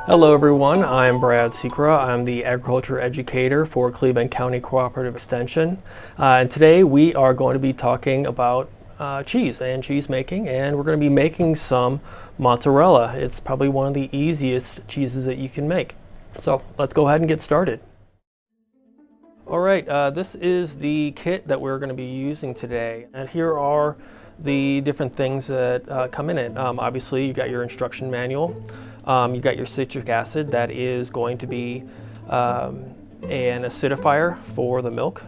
Hello everyone, I'm Brad Secraw. I'm the agriculture educator for Cleveland County Cooperative Extension. And today we are going to be talking about cheese and cheese making, and we're going to be making some mozzarella. It's probably one of the easiest cheeses that you can make. So let's go ahead and get started. All right, this is the kit that we're going to be using today. And here are the different things that come in it. Obviously, you got your instruction manual. You got your citric acid that is going to be an acidifier for the milk.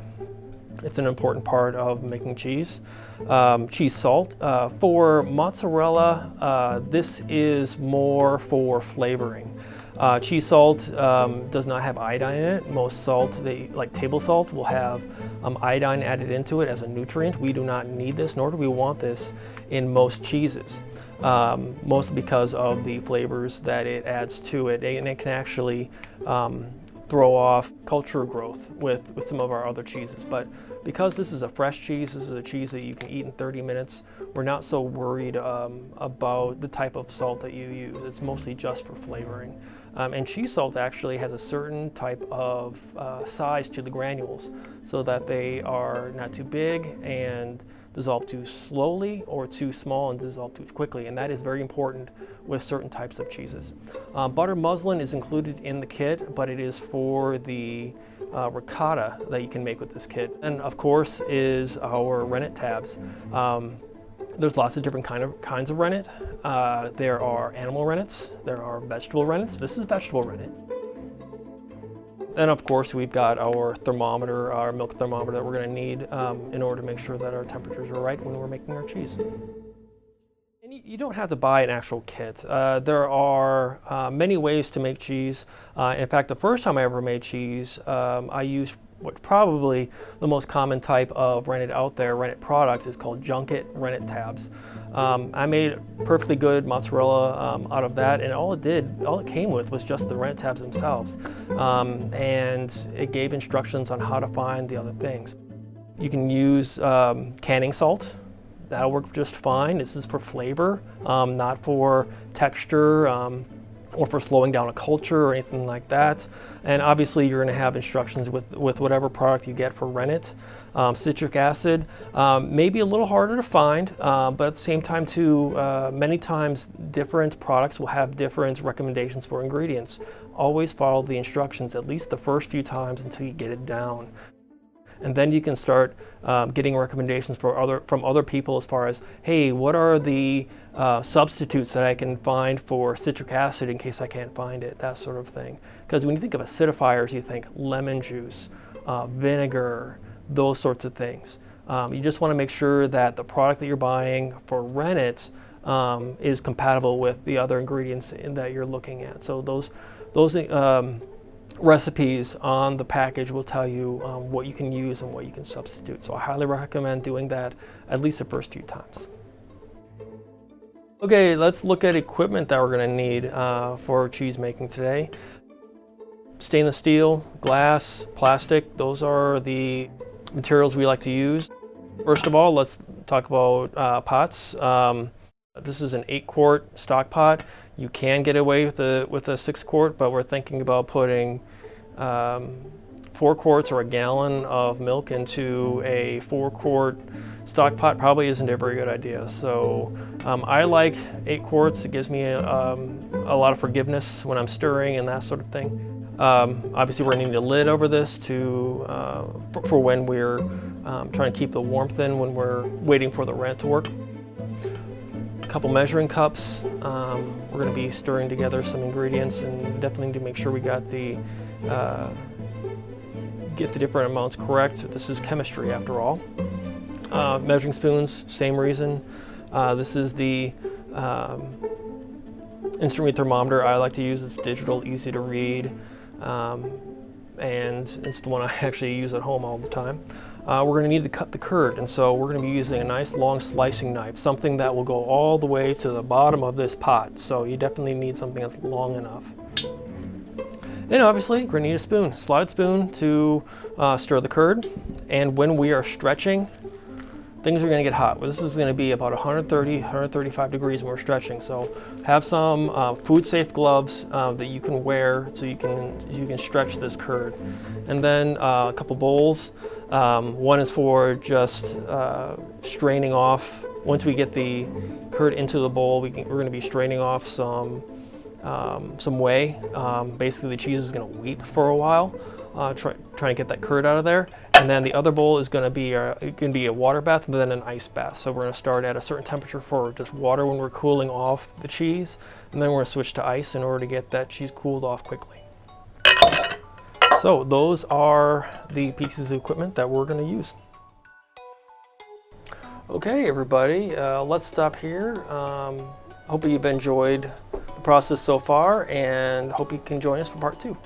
It's an important part of making cheese. Cheese salt. For mozzarella, this is more for flavoring. Cheese salt does not have iodine in it. Most salt, like table salt, will have iodine added into it as a nutrient. We do not need this, nor do we want this in most cheeses. Mostly because of the flavors that it adds to it, and it can actually throw off culture growth with some of our other cheeses. But because this is a fresh cheese, this is a cheese that you can eat in 30 minutes, we're not so worried about the type of salt that you use. It's mostly just for flavoring. And cheese salt actually has a certain type of size to the granules so that they are not too big and dissolve too slowly or too small and dissolve too quickly, and that is very important with certain types of cheeses. Butter muslin is included in the kit, but it is for the ricotta that you can make with this kit. And of course is our rennet tabs. There's lots of different kinds of rennet. There are animal rennets, there are vegetable rennets. This is vegetable rennet. Then of course we've got our thermometer, our milk thermometer that we're going to need in order to make sure that our temperatures are right when we're making our cheese. And you don't have to buy an actual kit. There are many ways to make cheese. In fact, the first time I ever made cheese, I used what probably the most common type of rennet out there, rennet product, is called junket rennet tabs. I made perfectly good mozzarella out of that, and all it came with was just the rennet tabs themselves. And it gave instructions on how to find the other things. You can use canning salt. That'll work just fine. This is for flavor, not for texture or for slowing down a culture or anything like that. And obviously you're going to have instructions with whatever product you get for rennet. Citric acid may be a little harder to find, but at the same time too, many times different products will have different recommendations for ingredients. Always follow the instructions at least the first few times until you get it down. And then you can start getting recommendations from other people as far as, hey, what are the substitutes that I can find for citric acid in case I can't find it, that sort of thing. Because when you think of acidifiers, you think lemon juice, vinegar, those sorts of things. You just want to make sure that the product that you're buying for rennet is compatible with the other ingredients that you're looking at. So those recipes on the package will tell you what you can use and what you can substitute. So I highly recommend doing that at least the first few times. Okay, let's look at equipment that we're going to need for cheese making today. Stainless steel, glass, plastic, those are the materials we like to use. First of all, let's talk about pots. This is an 8-quart stock pot. You can get away with a 6-quart, but we're thinking about putting 4 quarts or a gallon of milk into a 4-quart stock pot. Probably isn't a very good idea. So I like 8 quarts. It gives me a lot of forgiveness when I'm stirring and that sort of thing. Obviously we're going to need a lid over this for when we're trying to keep the warmth in when we're waiting for the rennet to work. A couple measuring cups. We're going to be stirring together some ingredients and definitely need to make sure we got get the different amounts correct. This is chemistry after all. Measuring spoons, same reason. This is the instrument thermometer I like to use. It's digital, easy to read, and it's the one I actually use at home all the time. We're going to need to cut the curd, and so we're going to be using a nice long slicing knife, something that will go all the way to the bottom of this pot. So you definitely need something that's long enough. And obviously, we're gonna need a spoon, slotted spoon to stir the curd. And when we are stretching, things are gonna get hot. Well, this is gonna be about 130, 135 degrees when we're stretching. So have some food-safe gloves that you can wear so you can stretch this curd. And then a couple bowls. One is for just straining off. Once we get the curd into the bowl, we're gonna be straining off some whey. Basically, the cheese is going to weep for a while, trying to get that curd out of there. And then the other bowl is going to be a water bath and then an ice bath. So we're going to start at a certain temperature for just water when we're cooling off the cheese, and then we're going to switch to ice in order to get that cheese cooled off quickly. So those are the pieces of equipment that we're going to use. Okay, everybody, let's stop here. Hope you've enjoyed the process so far, and hope you can join us for part 2.